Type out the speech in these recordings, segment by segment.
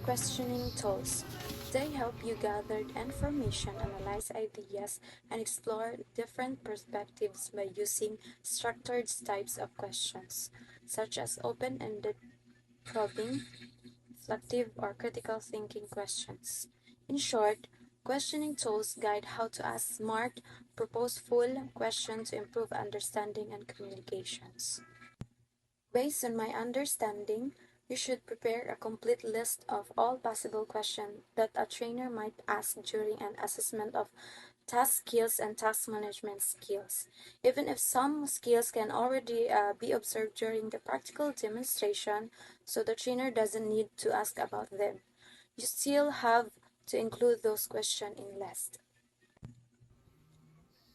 questioning tools. They help you gather information, analyze ideas, and explore different perspectives by using structured types of questions, such as open-ended, probing, reflective, or critical thinking questions. In short, questioning tools guide how to ask smart, purposeful questions to improve understanding and communications. Based on my understanding, you should prepare a complete list of all possible questions that a trainer might ask during an assessment of task skills and task management skills. Even if some skills can already be observed during the practical demonstration, so the trainer doesn't need to ask about them, you still have to include those questions in list.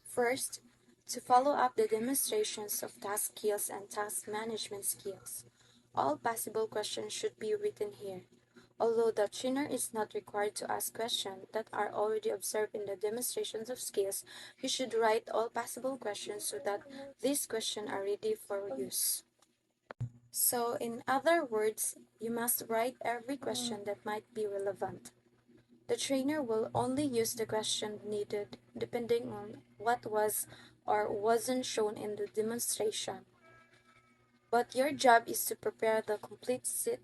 First, to follow up the demonstrations of task skills and task management skills. All possible questions should be written here. Although the trainer is not required to ask questions that are already observed in the demonstrations of skills, you should write all possible questions so that these questions are ready for use. So, in other words, you must write every question that might be relevant. The trainer will only use the question needed depending on what was or wasn't shown in the demonstration. But your job is to prepare the complete set,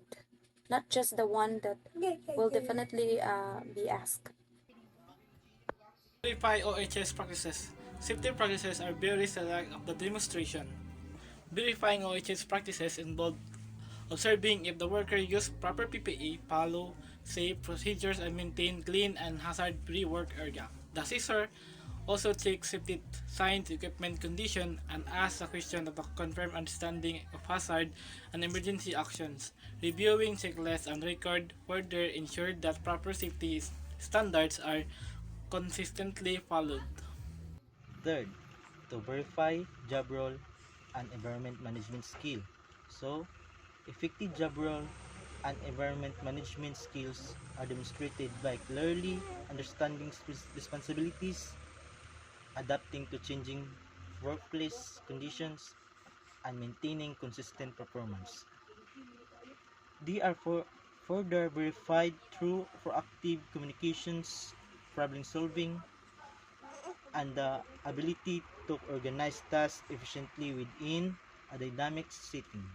not just the one that will definitely be asked. Verify OHS practices. Safety practices are very select of the demonstration. Verifying OHS practices involve observing if the worker used proper PPE, follow safe procedures, and maintain clean and hazard-free work area. The assessor also checks safety signs, equipment condition, and asks a question to confirm understanding of hazard and emergency actions. Reviewing checklists and record further ensure that proper safety standards are consistently followed. Third, to verify job role and environment management skill. So, effective job role and environment management skills are demonstrated by clearly understanding responsibilities, adapting to changing workplace conditions, and maintaining consistent performance. They are further verified through proactive communications, problem solving, and the ability to organize tasks efficiently within a dynamic setting.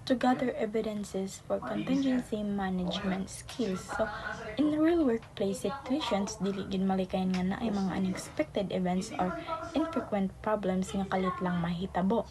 To gather evidences for contingency management skills. So, in real workplace situations, dili gid malikayan nga na ay mga unexpected events or infrequent problems nga kalit lang mahitabo.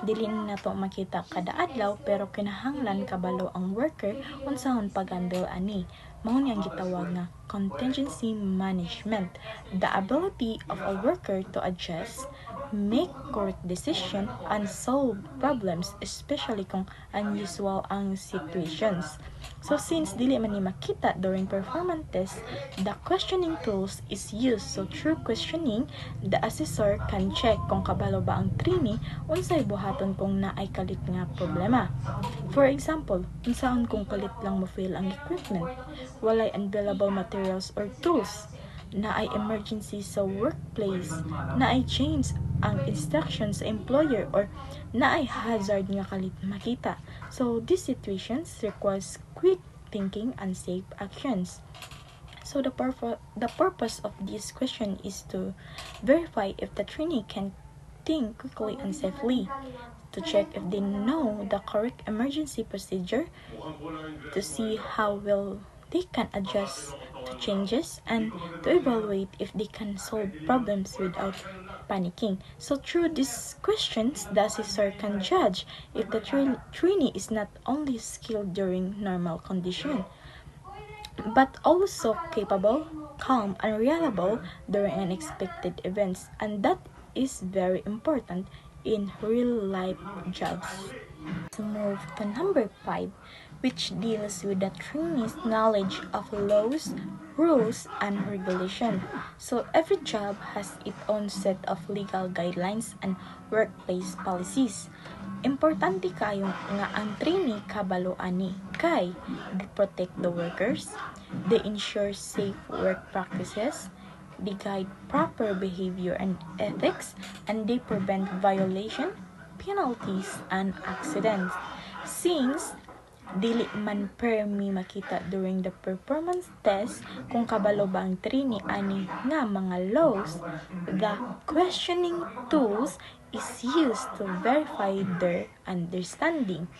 Dili na to makita kada adlaw pero kinahanglan kabalo ang worker unsahon pag-handle ani. Mao ni ang gitawag nga contingency management, the ability of a worker to adjust, make correct decision, and solve problems, especially kung unusual ang situations. So since dili man ni makita during performance test, the questioning tools is used. So through questioning, the assessor can check kung kabalo ba ang trainee unsay buhaton kung naay kalit nga problema. For example, unsaon kung kalit lang mo fail ang equipment, walay available materials or tools, naay emergency sa workplace, naay change ang instructions sa employer, or naay hazard nga kalit makita. So these situations requires quick thinking and safe actions. So the purpose of this question is to verify if the trainee can think quickly and safely, to check if they know the correct emergency procedure, to see how well they can adjust to changes, and to evaluate if they can solve problems without panicking. So through these questions, the assessor can judge if the trainee is not only skilled during normal condition, but also capable, calm, and reliable during unexpected events. And that is very important in real life jobs. To move to number 5, which deals with the trainee's knowledge of laws, rules, and regulation. So every job has its own set of legal guidelines and workplace policies. Importante kayo nga ang trainee kabalo ani kay they protect the workers, they ensure safe work practices, they guide proper behavior and ethics, and they prevent violation, penalties, and accidents. Since dili man permi makita during the performance test kung kabalo ba ang trainee ani nga mga laws. The questioning tools is used to verify their understanding.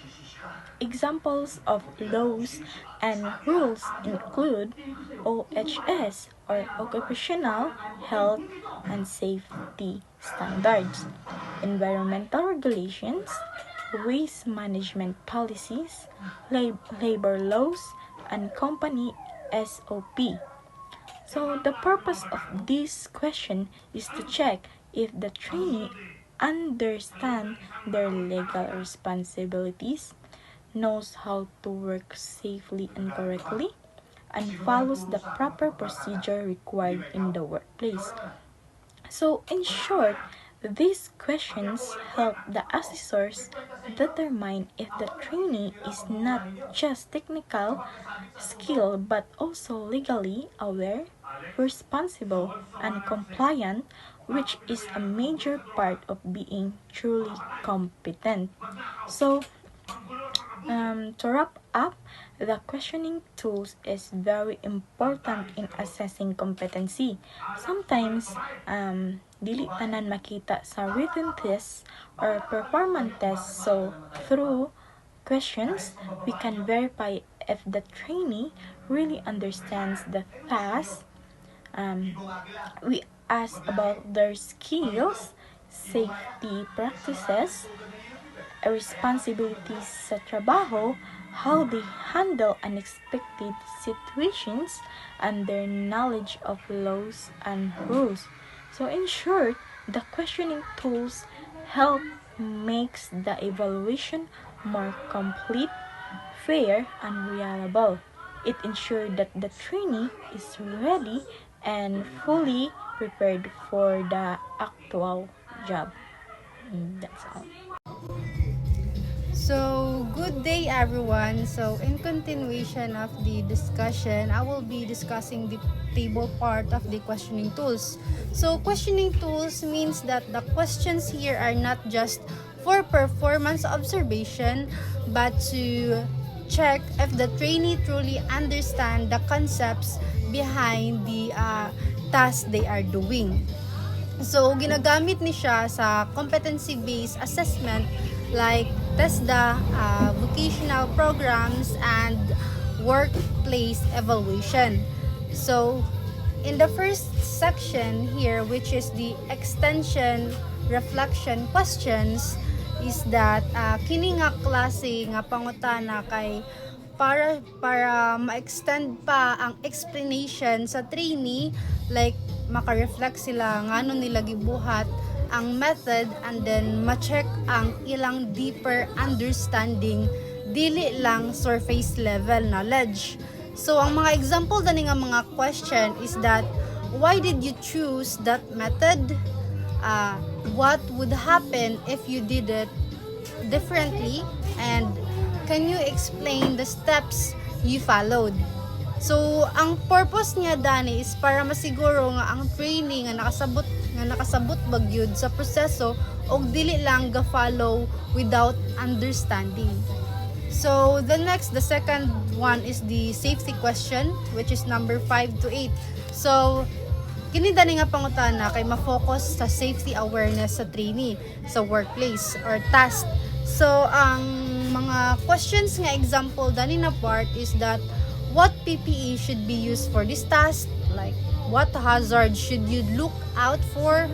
Examples of laws and rules include OHS or Occupational Health and Safety Standards, environmental regulations, waste management policies, labor laws, and company SOP. So the purpose of this question is to check if the trainee understand their legal responsibilities, knows how to work safely and correctly, and follows the proper procedure required in the workplace. So, in short, these questions help the assessors determine if the trainee is not just technical skill but also legally aware, responsible, and compliant, which is a major part of being truly competent. So, to wrap up, the questioning tools is very important in assessing competency. Sometimes, dili tanan makita sa written tests or performance tests. So, through questions, we can verify if the trainee really understands the task. We ask about their skills, safety practices, responsibilities sa trabaho, how they handle unexpected situations, and their knowledge of laws and rules. So in short, the questioning tools help makes the evaluation more complete, fair, and reliable. It ensures that the trainee is ready and fully prepared for the actual job. That's all. So, good day everyone. So, in continuation of the discussion, I will be discussing the table part of the questioning tools. So, questioning tools means that the questions here are not just for performance observation, but to check if the trainee truly understand the concepts behind the task they are doing. So, ginagamit ni siya sa competency-based assessment like TESDA, vocational programs, and workplace evaluation. So, in the first section here, which is the extension reflection questions, is that kini nga klase nga pangutana kay para ma-extend pa ang explanation sa trainee, like maka-reflect sila ngano nila gibuhat ang method, and then ma-check ang ilang deeper understanding, dili lang surface level knowledge. So ang mga example dani nga mga question is that why did you choose that method? What would happen if you did it differently, and can you explain the steps you followed? So ang purpose niya dani is para masiguro nga ang training nga nakasabot bagyud sa proseso og dili lang ga-follow without understanding. So the second one is the safety question, which is number 5 to 8. So kini dani nga pangutana kay ma-focus sa safety awareness sa trainee sa workplace or task. So ang mga questions nga example dani na part is that what PPE should be used for this task, like what hazard should you look out for,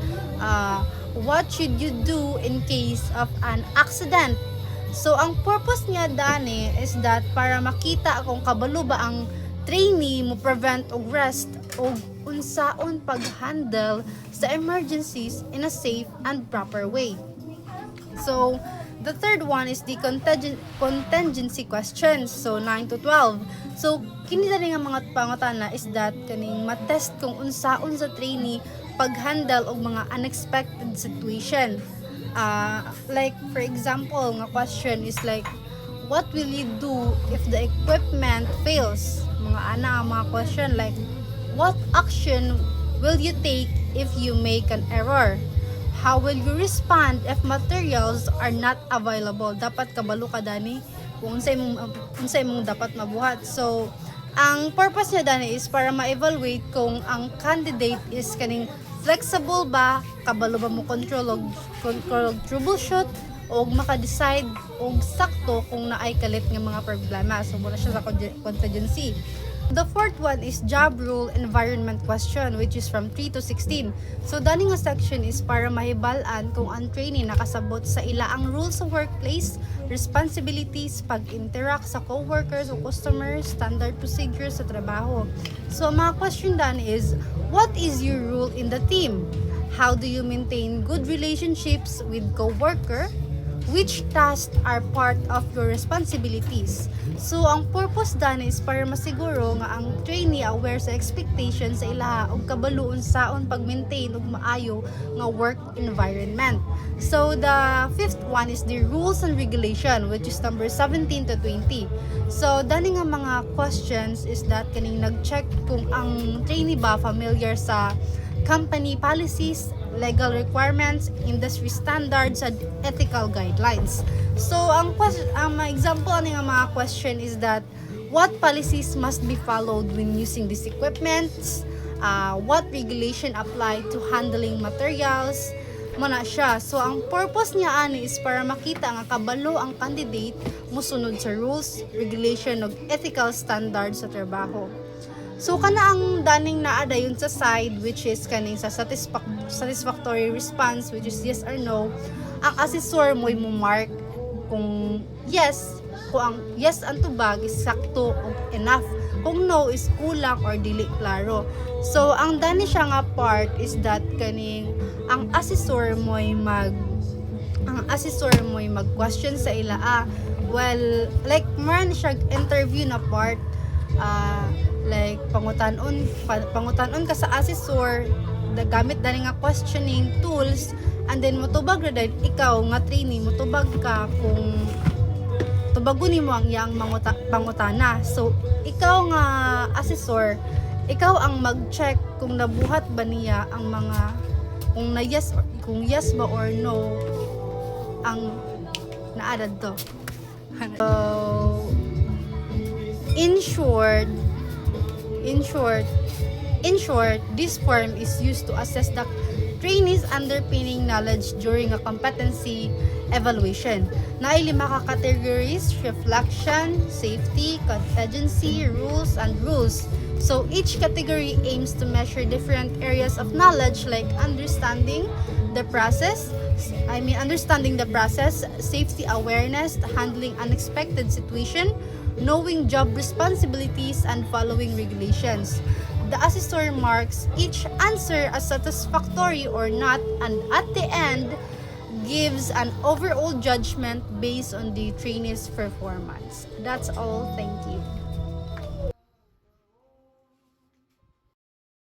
what should you do in case of an accident. So ang purpose niya dani is that para makita kung kabalo ba ang trainee mo prevent og rest og unsaon pag-handle sa emergencies in a safe and proper way. So the third one is the contingency questions, so 9 to 12. So kini dali nga mga pangutana is that kaning matest kung unsaon sa trainee pag-handle og mga unexpected situation. Like for example, nga question is like, what will you do if the equipment fails? Mga mga question like, what action will you take if you make an error? How will you respond if materials are not available? Dapat kabalo ka dani kung unsay mong dapat mabuhat. So ang purpose niya dani is para ma-evaluate kung ang candidate is kaning flexible ba, kabalo ba mo control og troubleshoot o maka-decide og sakto kung naay kalit nga mga problema. So muna siya sa contingency. The fourth one is job role environment question, which is from 3 to 16. So dani nga section is para mahibal-an kung ang trainee nakasabot sa ilaang rules sa workplace, responsibilities, pag-interact sa co-workers o customers, standard procedures sa trabaho. So mga question dani is, what is your role in the team? How do you maintain good relationships with co-worker? Which tasks are part of your responsibilities? So, ang purpose dani is para masiguro nga ang trainee aware sa expectations sa ilaha ug kabalo unsaon pag-maintain og maayo nga work environment. So, the fifth one is the rules and regulation, which is number 17 to 20. So, dani nga mga questions is that kaning nag-check kung ang trainee ba familiar sa company policies, legal requirements, industry standards, and ethical guidelines. So, ang example ani nga mga question is that what policies must be followed when using these equipments, what regulation apply to handling materials, muna siya. So, ang purpose niya ani is para makita nga kabalo ang candidate musunod sa rules, regulation, ug ethical standards sa trabaho. So kana ang daning naa dayon sa side, which is kaning sa satisfactory response, which is yes or no. Ang assessor mo mark kung yes, kung ang yes ang tubag is sakto o enough, kung no is kulang or dili klaro. So ang dani siya nga part is that kaning ang assessor mo mag-question sa ila. Well, like man siya interview na part, like pangutanon ka sa assessor, gamit dani nga questioning tools, and then motubag ra dahil ikaw nga trainee motubag ka kung tubagon nimo ang iyang pangutana. So ikaw nga assessor, ikaw ang mag-check kung nabuhat ba niya ang mga kung yes ba or no ang naadad to. So in short, this form is used to assess the trainees' underpinning knowledge during a competency evaluation. Naay 5 ka categories: reflection, safety, contingency, rules, and rules. So each category aims to measure different areas of knowledge like understanding the process, safety awareness, handling unexpected situation, knowing job responsibilities, and following regulations. The assessor marks each answer as satisfactory or not, and at the end, gives an overall judgment based on the trainee's performance. That's all. Thank you.